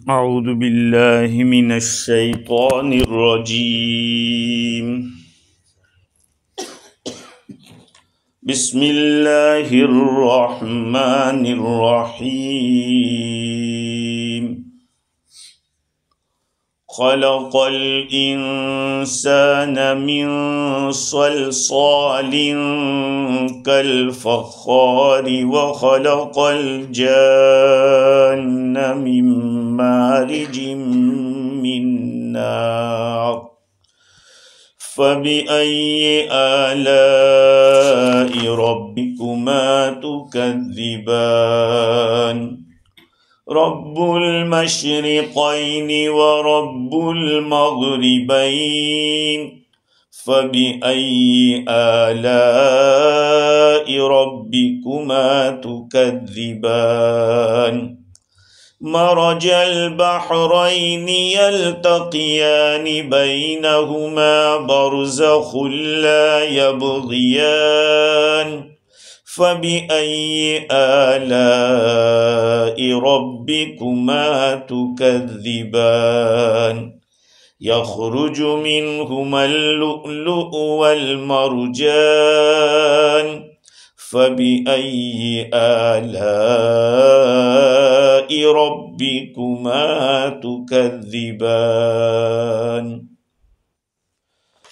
اعوذ باللہ من الشیطان الرجیم بسم اللہ الرحمن الرحیم خلق الانسان من صلصال كالفخار وخلق الجان من مارج من نار فبأي آلاء ربكما تكذبان رب المشرقين ورب المغربين فبأي آلاء ربكما تكذبان مرج البحرين يلتقيان بينهما برزخ لا يبغيان فبأي آلاء ربكما تكذبان يخرج منهما اللؤلؤ والمرجان فبأي آلاء ربكما تكذبان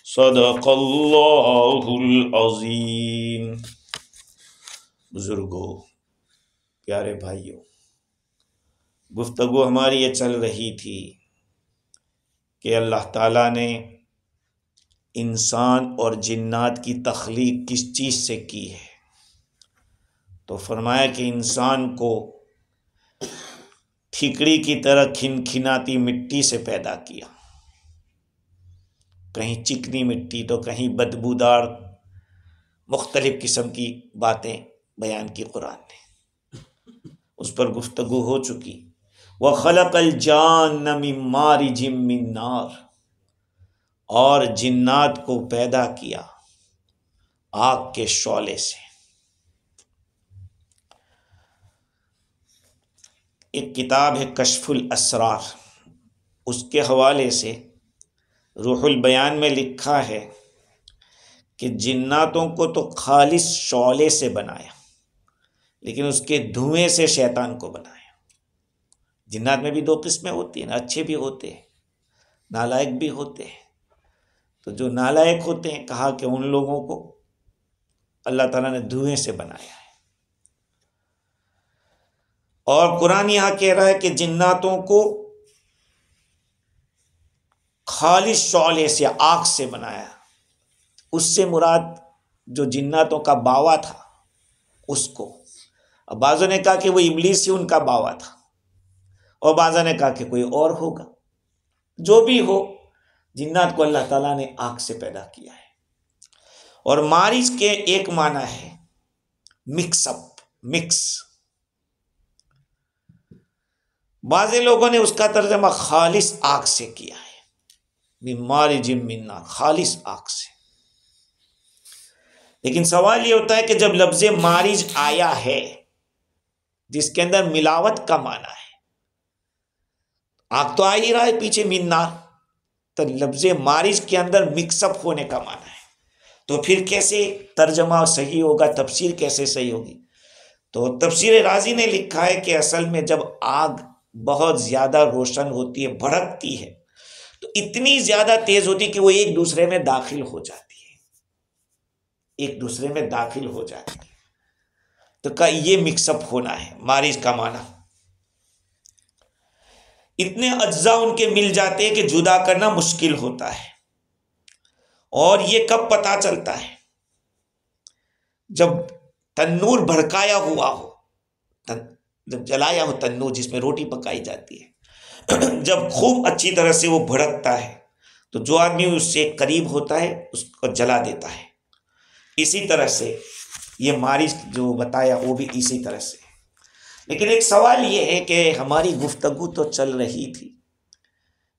صدق اللہ العظیم۔ بزرگوں، پیارے بھائیوں، گفتگو ہماری یہ چل رہی تھی کہ اللہ تعالیٰ نے انسان اور جنات کی تخلیق کس چیز سے کی ہے، تو فرمایا کہ انسان کو ٹھیکڑی کی طرح کھنکھناتی مٹی سے پیدا کیا، کہیں چکنی مٹی تو کہیں بدبودار مختلف قسم کی باتیں بیان کی قرآن نے، اس پر گفتگو ہو چکی۔ وَخَلَقَ الْجَانَّ مِن مَارِجٍ مِّن نَار، اور جنات کو پیدا کیا آگ کے شعلے سے۔ ایک کتاب ہے کشف الاسرار، اس کے حوالے سے روح البیان میں لکھا ہے کہ جناتوں کو تو خالص شعلے سے بنایا، لیکن اس کے دھوئیں سے شیطان کو بنایا۔ جنات میں بھی دو قسمیں ہوتی ہیں، اچھے بھی ہوتے ہیں، نالائق بھی ہوتے ہیں۔ تو جو نالائق ہوتے ہیں، کہا کہ ان لوگوں کو اللہ تعالیٰ نے دھوئیں سے بنایا ہے۔ اور قرآن یہاں کہہ رہا ہے کہ جناتوں کو خالص شعلے سے، آگ سے بنایا۔ اس سے مراد جو جناتوں کا باوا تھا اس کو، اب بعضوں نے کہا کہ وہ ابلیس ہی ان کا باوا تھا، اور بعضوں نے کہا کہ کوئی اور ہوگا۔ جو بھی ہو، جنات کو اللہ تعالیٰ نے آگ سے پیدا کیا ہے۔ اور مارج کے ایک معنی ہے مکس اپ، مکس۔ بعض لوگوں نے اس کا ترجمہ خالص آگ سے کیا ہے، من مارج من نار، خالص آگ سے۔ لیکن سوال یہ ہوتا ہے کہ جب لفظ مارج آیا ہے جس کے اندر ملاوٹ کا معنی ہے، آگ تو آ ہی رہا ہے پیچھے من نار، تو لفظ مارج کے اندر مکس اپ ہونے کا معنی ہے، تو پھر کیسے ترجمہ صحیح ہوگا، تفسیر کیسے صحیح ہوگی؟ تو تفسیر رازی نے لکھا ہے کہ اصل میں جب آگ بہت زیادہ روشن ہوتی ہے، بھڑکتی ہے، تو اتنی زیادہ تیز ہوتی ہے کہ وہ ایک دوسرے میں داخل ہو جاتی ہے، ایک دوسرے میں داخل ہو جاتی ہے۔ تو کہا یہ مکس اپ ہونا ہے مارج کا معنی۔ اتنے اجزاء ان کے مل جاتے ہیں کہ جدا کرنا مشکل ہوتا ہے۔ اور یہ کب پتہ چلتا ہے؟ جب تنور بھڑکایا ہوا ہو، جب جلایا ہو تنور جس میں روٹی پکائی جاتی ہے، جب خوب اچھی طرح سے وہ بھڑکتا ہے تو جو آدمی اس سے قریب ہوتا ہے اس کو جلا دیتا ہے۔ اسی طرح سے یہ مارج جو بتایا وہ بھی اسی طرح سے۔ لیکن ایک سوال یہ ہے کہ ہماری گفتگو تو چل رہی تھی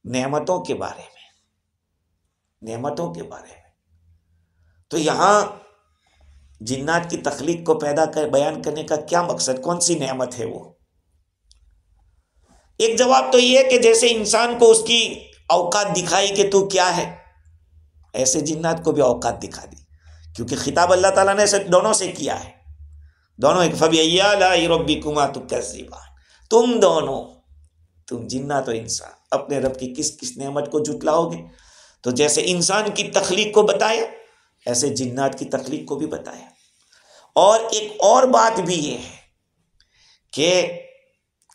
نعمتوں کے بارے میں، نعمتوں کے بارے میں، تو یہاں جنات کی تخلیق کو بیان کرنے کا کیا مقصد، کون سی نعمت ہے وہ؟ ایک جواب تو یہ ہے کہ جیسے انسان کو اس کی اوقات دکھائی کہ تو کیا ہے، ایسے جنات کو بھی اوقات دکھا دی، کیونکہ خطاب اللہ تعالیٰ نے دونوں سے کیا ہے، دونوں ایک فَبِأَيِّ آلَاءِ رَبِّكُمَا تُكَذِّبَانِ، تم دونوں، تم جنات و انسان اپنے رب کی کس کس نعمت کو جھٹلاؤ گے؟ تو جیسے انسان کی تخلیق کو بتایا ایسے جنات کی تخلیق کو بھی بتایا۔ اور ایک اور بات بھی یہ ہے کہ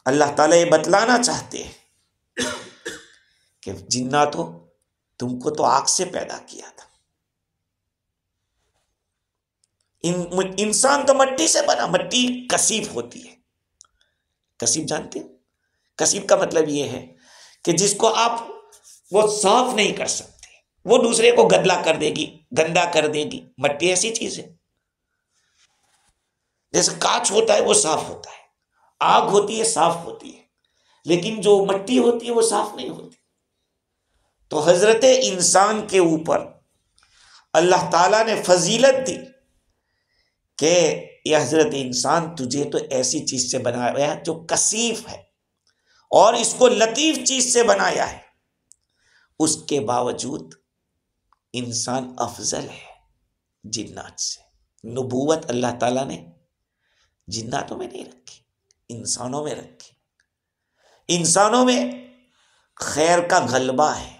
اللہ تعالیٰ یہ بتلانا چاہتے ہیں کہ جناتو تم کو تو آگ سے پیدا کیا تھا، انسان تو مٹی سے بنا، مٹی کثیف ہوتی ہے، کثیف جانتے ہیں؟ کثیف کا مطلب یہ ہے کہ جس کو آپ وہ صاف نہیں کر سکتے، وہ دوسرے کو گدلا کر دے گی، گندا کر دے گی۔ مٹی ایسی چیز ہے، جیسے کانچ ہوتا ہے وہ صاف ہوتا ہے، آگ ہوتی ہے صاف ہوتی ہے، لیکن جو مٹی ہوتی ہے وہ صاف نہیں ہوتی۔ تو حضرت انسان کے اوپر اللہ تعالیٰ نے فضیلت دی کہ یہ حضرت انسان تجھے تو ایسی چیز سے بنایا ہے جو کثیف ہے، اور اس کو لطیف چیز سے بنایا ہے، اس کے باوجود انسان افضل ہے جنات سے۔ نبوت اللہ تعالیٰ نے جناتوں میں نہیں رکھی، انسانوں میں رکھی۔ انسانوں میں خیر کا غلبہ ہے،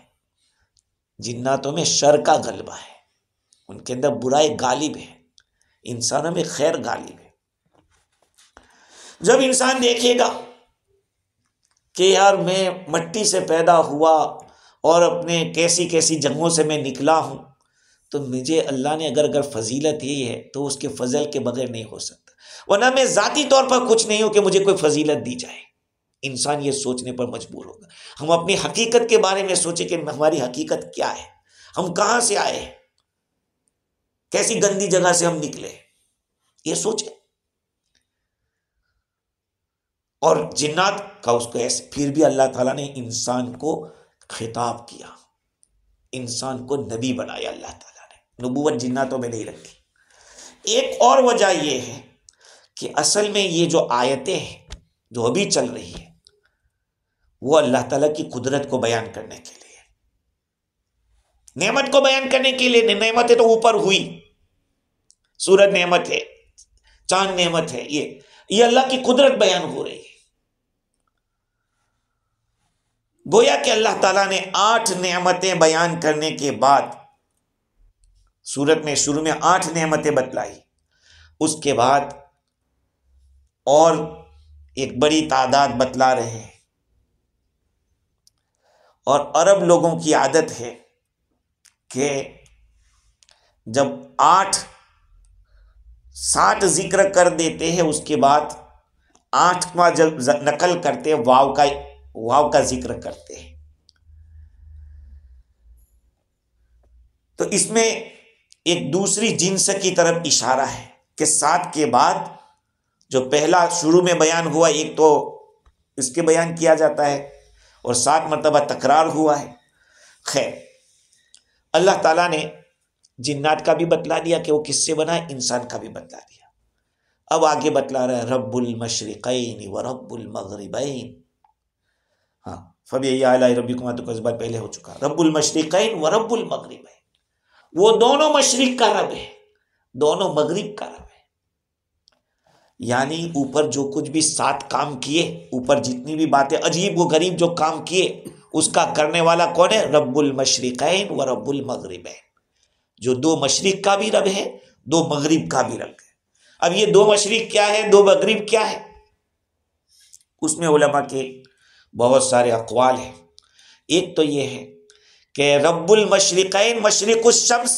جناتوں میں شر کا غلبہ ہے، ان کے اندر برائی غالب ہے، انسانوں میں خیر غالب ہے۔ جب انسان دیکھے گا کہ یار میں مٹی سے پیدا ہوا اور اپنے کیسی کیسی جنگوں سے میں نکلا ہوں، تو مجھے اللہ نے اگر فضیلت ہی ہے تو اس کے فضل کے بغیر نہیں ہو سکتا، ورنہ میں ذاتی طور پر کچھ نہیں ہوں کہ مجھے کوئی فضیلت دی جائے۔ انسان یہ سوچنے پر مجبور ہوگا۔ ہم اپنی حقیقت کے بارے میں سوچیں کہ ہماری حقیقت کیا ہے، ہم کہاں سے آئے ہیں، کیسی گندی جگہ سے ہم نکلے، یہ سوچیں۔ اور جنات کا اس کو ایسے، پھر بھی اللہ تعالیٰ نے انسان کو خطاب کیا، انسان کو نبی بنایا اللہ تعالیٰ نے، نبوت جناتوں میں نہیں رکھی۔ ایک اور وجہ یہ ہے کہ اصل میں یہ جو آیتیں ہیں جو ابھی چل رہی ہے وہ اللہ تعالیٰ کی قدرت کو بیان کرنے کے لیے، نعمت کو بیان کرنے کے لیے۔ نعمتیں تو اوپر ہوئی، سورج نعمت ہے، چاند نعمت ہے، یہ اللہ کی قدرت بیان ہو رہی ہے۔ گویا کہ اللہ تعالیٰ نے 8 نعمتیں بیان کرنے کے بعد سورت میں شروع میں 8 نعمتیں بتلائی، اس کے بعد اور ایک بڑی تعداد بتلا رہے ہیں۔ اور عرب لوگوں کی عادت ہے کہ جب 7 ذکر کر دیتے ہیں اس کے بعد 8واں جب نقل کرتے ہیں واو کا ذکر کرتے ہیں۔ تو اس میں ایک دوسری جنس کی طرف اشارہ ہے کہ 7 کے بعد جو پہلا شروع میں بیان ہوا ایک تو اس کے بیان کیا جاتا ہے، اور 7 مرتبہ تکرار ہوا ہے۔ خیر، اللہ تعالیٰ نے جنات کا بھی بتلا دیا کہ وہ کس سے بنا ہے، انسان کا بھی بتلا دیا۔ اب آگے بتلا رہا ہے رب المشرقین و رب المغربین۔ ہاں، فَبِأَيِّ آلَاءِ رَبِّكُمَا تُكَذِّبَانِ پہلے ہو چکا، رب المشرقین و رب المغربین، وہ دونوں مشرق کا رب ہے، دونوں مغرب کا رب ہے۔ یعنی اوپر جو کچھ بھی 7 کام کیے، اوپر جتنی بھی باتیں عجیب و غریب جو کام کیے، اس کا کرنے والا کون ہے؟ رب المشرقین و رب المغربین، جو 2 مشرق کا بھی رب ہے، 2 مغرب کا بھی رب ہے۔ اب یہ 2 مشرق کیا ہے، 2 مغرب کیا ہے؟ اس میں علماء کے بہت سارے اقوال ہیں۔ ایک تو یہ ہے کہ رب المشرقین مشرق الشمس،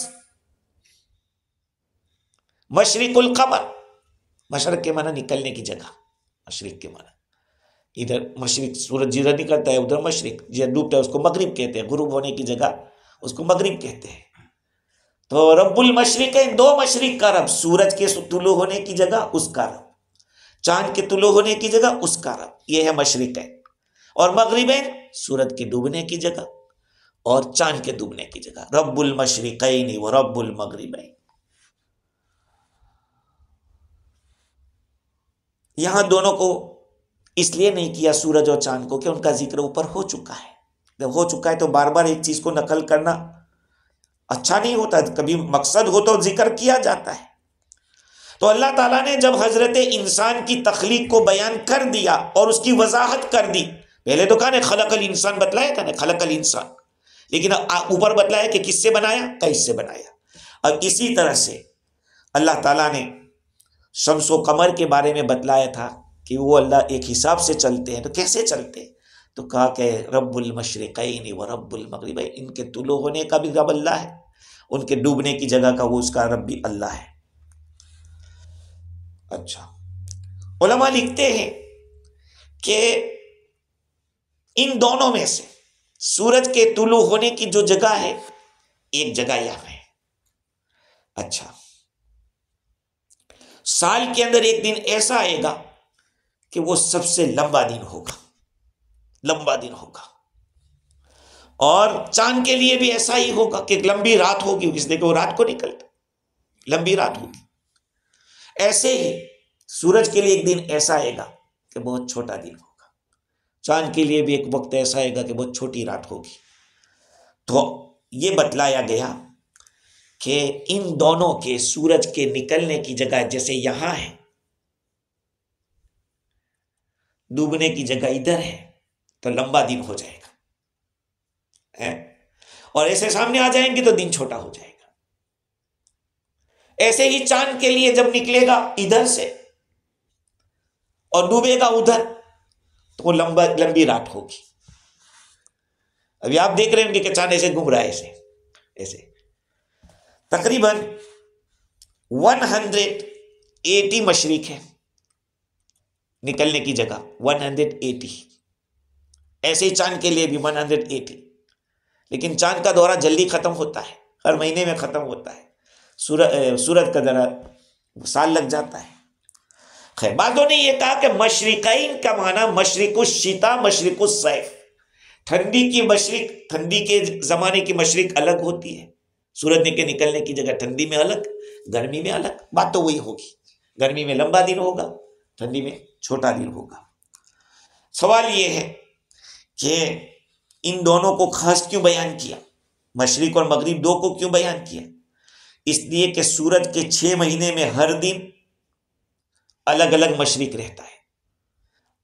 مشرق القمر، مشرق کے معنی نکلنے کی جگہ، مشرق کے معنی ادھر مشرق، سورج جدھر نکلتا ہے ادھر مشرق، جدھر ڈوبتا ہے اس کو مغرب کہتے ہیں، غروب ہونے کی جگہ اس کو مغرب کہتے ہیں۔ تو رب المشرقین 2 مشرق کا رب، سورج کے طلوع ہونے کی جگہ اس کا رب، چاند کے طلوع ہونے کی جگہ اس کا رب، یہ ہے مشرقین۔ اور مغربین سورج کے ڈوبنے کی جگہ اور چاند کے ڈوبنے کی جگہ، رب المشرقین و رب المغربین۔ یہاں دونوں کو اس لیے نہیں کیا سورج اور چاند کو کہ ان کا ذکر اوپر ہو چکا ہے. جب ہو چکا ہے تو بار بار ایک چیز کو نقل کرنا اچھا نہیں ہوتا. کبھی مقصد ہو تو ذکر کیا جاتا ہے. تو اللہ تعالیٰ نے جب حضرت انسان کی تخلیق کو بیان کر دیا اور اس کی وضاحت کر دی، پہلے تو کہا نے خلق الانسان بتلایا تھا نا، خلق الانسان، لیکن اوپر بتلایا کہ کس سے بنایا، کیسے سے بنایا. اب اسی طرح سے اللہ تعالیٰ نے شمس و قمر کے بارے میں بتلایا تھا کہ وہ اللہ ایک حساب سے چلتے ہیں. تو کیسے چلتے ہیں؟ تو کہا کہ رب المشرقین و رب المغربین، ان کے طلوع ہونے کا بھی رب اللہ ہے، ان کے ڈوبنے کی جگہ کا وہ اس کا رب بھی اللہ ہے. اچھا، علماء لکھتے ہیں کہ ان دونوں میں سے سورج کے طلوع ہونے کی جو جگہ ہے، ایک جگہ یہاں ہے. اچھا، سال کے اندر ایک دن ایسا آئے گا کہ وہ سب سے لمبا دن ہوگا، لمبا دن ہوگا. اور چاند کے لیے بھی ایسا ہی ہوگا کہ لمبی رات ہوگی، اس لیے کہ وہ رات کو نکلتا، لمبی رات ہوگی. ایسے ہی سورج کے لیے ایک دن ایسا آئے گا کہ بہت چھوٹا دن ہوگا، چاند کے لیے بھی ایک وقت ایسا آئے گا کہ بہت چھوٹی رات ہوگی. تو یہ بتلایا گیا کہ ان دونوں کے سورج کے نکلنے کی جگہ جیسے یہاں ہے، ڈوبنے کی جگہ ادھر ہے، تو لمبا دن ہو جائے گا، اور ایسے سامنے آ جائیں گے تو دن چھوٹا ہو جائے گا. ایسے ہی چاند کے لیے جب نکلے گا ادھر سے اور ڈوبے گا ادھر تو وہ لمبی رات ہوگی. ابھی آپ دیکھ رہے ہیں کہ چاند ایسے گھوم رہا ہے، ایسے تقریباً 180 مشرق ہے نکلنے کی جگہ، 180. ایسے ہی چاند کے لیے بھی 180. لیکن چاند کا دورہ جلدی ختم ہوتا ہے، ہر مہینے میں ختم ہوتا ہے. سورج کا ذرا سال لگ جاتا ہے. خیر، بعضوں نے یہ کہا کہ مشرقین کا معنی مشرق الشتاء مشرق الصیف، ٹھنڈی کی مشرق، ٹھنڈی کے زمانے کی مشرق الگ ہوتی ہے، سورج کے نکلنے کی جگہ ٹھنڈی میں الگ، گرمی میں الگ. بات تو وہی ہوگی، گرمی میں لمبا دن ہوگا، ٹھنڈی میں چھوٹا دن ہوگا. سوال یہ ہے کہ ان دونوں کو خاص کیوں بیان کیا، مشرق اور مغرب دو کو کیوں بیان کیا؟ اس لیے کہ سورج کے 6 مہینے میں ہر دن الگ الگ مشرق رہتا ہے،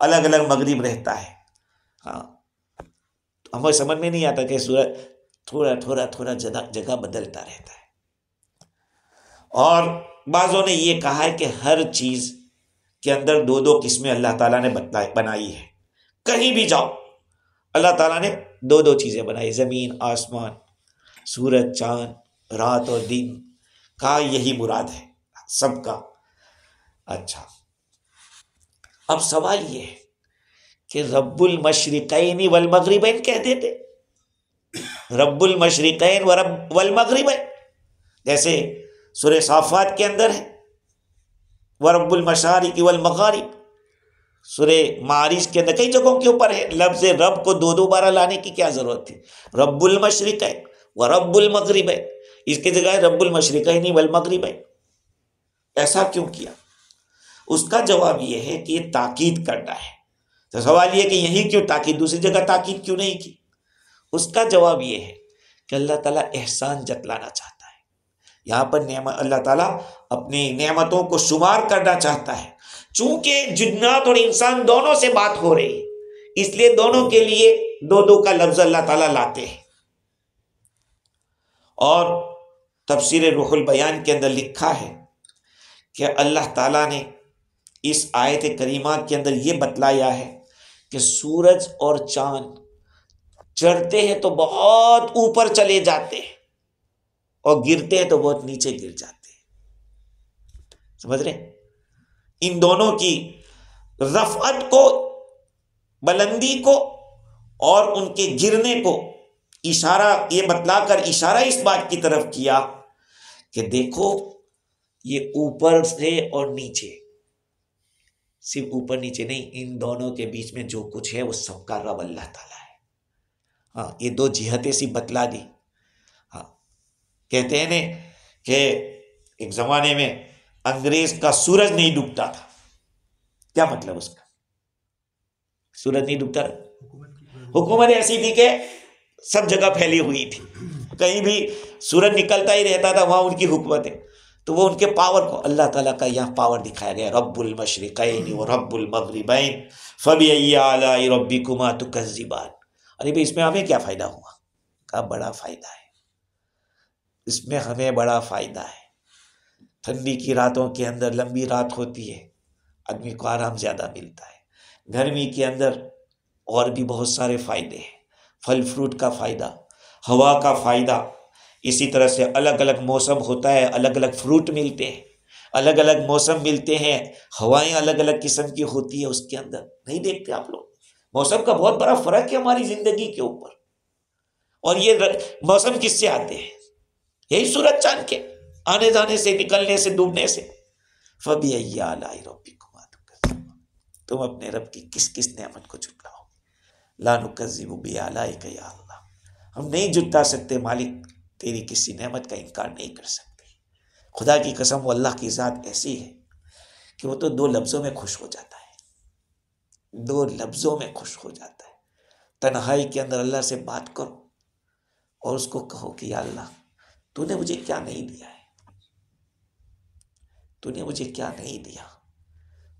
الگ الگ مغرب رہتا ہے. ہاں، ہمیں سمجھ میں نہیں آتا کہ سورج تھوڑا جگہ بدلتا رہتا ہے. اور بعضوں نے یہ کہا ہے کہ ہر چیز کے اندر 2 قسمیں اللہ تعالیٰ نے بنائی ہے. کہیں بھی جاؤ اللہ تعالیٰ نے 2 چیزیں بنائی، زمین آسمان، سورج چاند، رات اور دن کا یہی مراد ہے سب کا. اچھا، اب سوال یہ ہے کہ رب المشرقین والمغربین کہہ دیتے، رب المشرقین والمغربین، جیسے سورہ صافات کے اندر ہے ورب المشارق والمغارب، سورہ معارج کے اندر کئی جگہوں کے اوپر ہے. لفظ رب کو 2 بار لانے کی کیا ضرورت تھی؟ رب المشرقین ورب المغربین، اس کی جگہ رب المشرقین والمغربین. ایسا کیوں کیا؟ اس کا جواب یہ ہے کہ یہ تاکید کرنا ہے. تو سوال یہ کہ یہی کیوں تاکید، دوسری جگہ تاکید کیوں نہیں کی؟ اس کا جواب یہ ہے کہ اللہ تعالیٰ احسان جتلانا چاہتا ہے. یہاں پر اللہ تعالیٰ اپنی نعمتوں کو شمار کرنا چاہتا ہے. چونکہ جنات اور انسان دونوں سے بات ہو رہی ہے، اس لیے دونوں کے لیے 2 کا لفظ اللہ تعالیٰ لاتے ہیں. اور تفسیر روح البیان کے اندر لکھا ہے کہ اللہ تعالیٰ نے اس آیت کریمہ کے اندر یہ بتلایا ہے کہ سورج اور چاند چڑھتے ہیں تو بہت اوپر چلے جاتے ہیں اور گرتے ہیں تو بہت نیچے گر جاتے ہیں. سمجھ رہے ہیں؟ ان دونوں کی رفعت کو، بلندی کو اور ان کے گرنے کو اشارہ یہ بتلا کر اشارہ اس بات کی طرف کیا کہ دیکھو یہ اوپر سے اور نیچے، صرف اوپر نیچے نہیں، ان دونوں کے بیچ میں جو کچھ ہے وہ سب کا رب اللہ تعالیٰ ہے. ہاں، یہ 2 جہتیں سی بتلا دی. ہاں، کہتے ہیں کہ ایک زمانے میں انگریز کا سورج نہیں ڈوبتا تھا. کیا مطلب اس کا؟ سورج نہیں ڈوبتا رہا. حکومت ایسی تھی کہ سب جگہ پھیلی ہوئی تھی, کہیں بھی سورج نکلتا ہی رہتا تھا, وہاں ان کی حکومت ہے. تو وہ ان کے پاور کو اللہ تعالیٰ کا یہاں پاور دکھایا گیا, رب المشرقین و رب المغربین فبأی آلاء ربکما تکذبان. ارے بھائی اس میں ہمیں کیا فائدہ ہوا؟ کہا بڑا فائدہ ہے, اس میں ہمیں بڑا فائدہ ہے. ٹھنڈی کی راتوں کے اندر لمبی رات ہوتی ہے, آدمی کو آرام زیادہ ملتا ہے. گرمی کے اندر اور بھی بہت سارے فائدے ہیں, پھل فروٹ کا فائدہ, ہوا کا فائدہ. اسی طرح سے الگ الگ موسم ہوتا ہے, الگ الگ فروٹ ملتے ہیں, الگ الگ موسم ملتے ہیں, ہوائیں الگ الگ قسم کی ہوتی ہے اس کے اندر. نہیں دیکھتے آپ لوگ موسم کا بہت بڑا فرق ہے ہماری زندگی کے اوپر. اور یہ موسم کس سے آتے ہیں؟ یہی سورج چاند کے آنے جانے سے, نکلنے سے, ڈوبنے سے. فبأی آلاء ربکما تکذبان, تم اپنے رب کی کس کس نعمت کو جھٹلاؤ گے؟ لا نکذب بآلائک یا اللہ, ہم نہیں جھٹلا سکتے مالک, تیری کسی نعمت کا انکار نہیں کر سکتے. خدا کی قسم وہ اللہ کی ذات ایسی ہے کہ وہ تو 2 لفظوں میں خوش ہو جاتا ہے, 2 لفظوں میں خوش ہو جاتا ہے. تنہائی کے اندر اللہ سے بات کرو اور اس کو کہو کہ یا اللہ تو نے مجھے کیا نہیں دیا ہے, تو نے مجھے کیا نہیں دیا.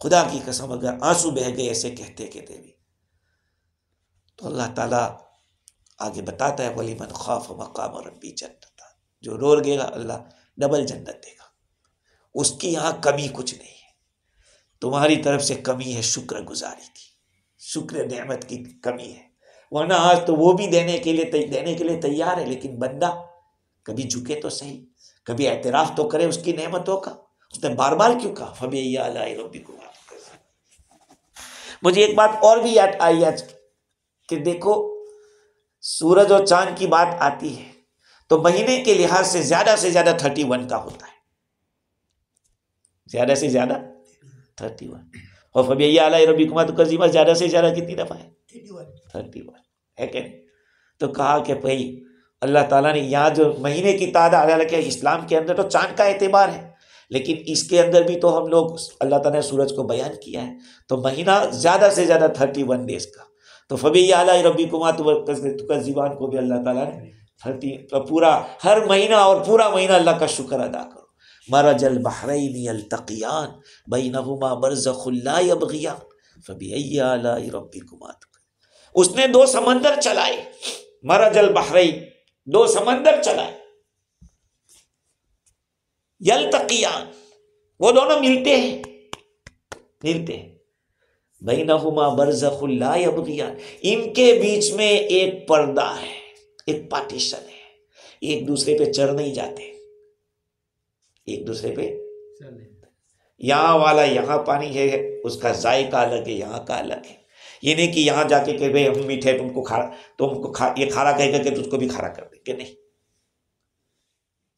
خدا کی قسم اگر آنسو بہہ گئے ایسے کہتے کہتے بھی, تو اللہ تعالیٰ آگے بتاتا ہے وَلِمَنْ خَافَ مَقَامَ رَبِّهِ جَنَّتَانِ, جو رو گے گا اللہ ڈبل جنت دے گا. اس کی یہاں کمی کچھ نہیں ہے, تمہاری طرف سے کمی ہے شکر گزاری کی, شکر نعمت کی کمی ہے. ورنہ آج تو وہ بھی دینے کے لیے تیار ہے, لیکن بندہ کبھی جھکے تو صحیح, کبھی اعتراف تو کرے اس کی نعمتوں کا. اس نے بار بار کیوں کہا فبأی آلاء ربکما تکذبان. مجھے ایک بات اور بھی یاد آئی آج کہ دیکھو سورج اور چاند کی بات آتی ہے تو مہینے کے لحاظ سے زیادہ 31 کا ہوتا ہے, زیادہ سے زیادہ 31. اور فبأی آلاء ربکما تکذبان زیادہ سے زیادہ کتنی دفعہ ہے؟ 31 ہے کہ نہیں؟ تو کہا کہ بھائی اللہ تعالیٰ نے یہاں جو مہینے کی تعداد, حالانکہ اسلام کے اندر تو چاند کا اعتبار ہے, لیکن اس کے اندر بھی تو ہم لوگ اللہ تعالیٰ نے سورج کو بیان کیا ہے, تو مہینہ زیادہ سے زیادہ 31 ڈیز کا. تو فبأی آلاء ربکما تکذبان کو بھی اللہ تعالیٰ نے پورا ہر مہینہ اور پورا مہینہ اللہ کا شکر ادا کرو. مرج البحرین یلتقیان بینہما برزخ لا یبغیان فبأی آلاء ربکما تکذبان. اس نے 2 سمندر چلائے, مرج البحرین 2 سمندر چلائے, یلتقیان وہ دونوں ملتے ہیں, بینہما برزخ لا یبغیان, ان کے بیچ میں ایک پردہ ہے, ایک پارٹیشن ہے, ایک دوسرے پہ چڑھ نہیں جاتے, ایک دوسرے پہ یہاں والا یہاں پانی ہے, اس کا ذائقہ الگ ہے, یہاں کا الگ ہے. یہ نہیں کہ یہاں جا کے کہ بھئی ہم میٹھے تم کو یہ کھارا کہے گا کہ تجھ کو بھی کھارا کر دیں گے, نہیں.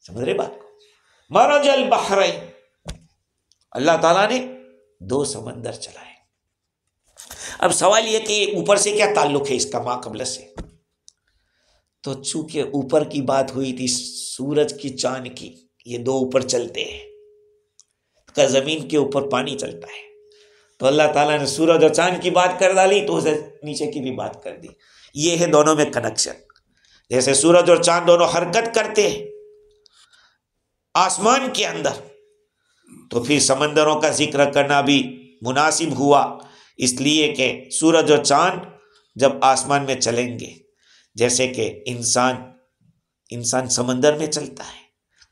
سمجھ رہے بات کو؟ مرج البحرین, اللہ تعالیٰ نے 2 سمندر چلائے. اب سوال یہ کہ اوپر سے کیا تعلق ہے اس کا ما قبل سے؟ تو چونکہ اوپر کی بات ہوئی تھی سورج کی چاند کی, یہ 2 اوپر چلتے ہیں, کا زمین کے اوپر پانی چلتا ہے, تو اللہ تعالیٰ نے سورج اور چاند کی بات کر ڈالی تو اسے نیچے کی بھی بات کر دی. یہ ہے دونوں میں کنیکشن. جیسے سورج اور چاند دونوں حرکت کرتے ہیں آسمان کے اندر, تو پھر سمندروں کا ذکر کرنا بھی مناسب ہوا, اس لیے کہ سورج اور چاند جب آسمان میں چلیں گے, جیسے کہ انسان سمندر میں چلتا ہے.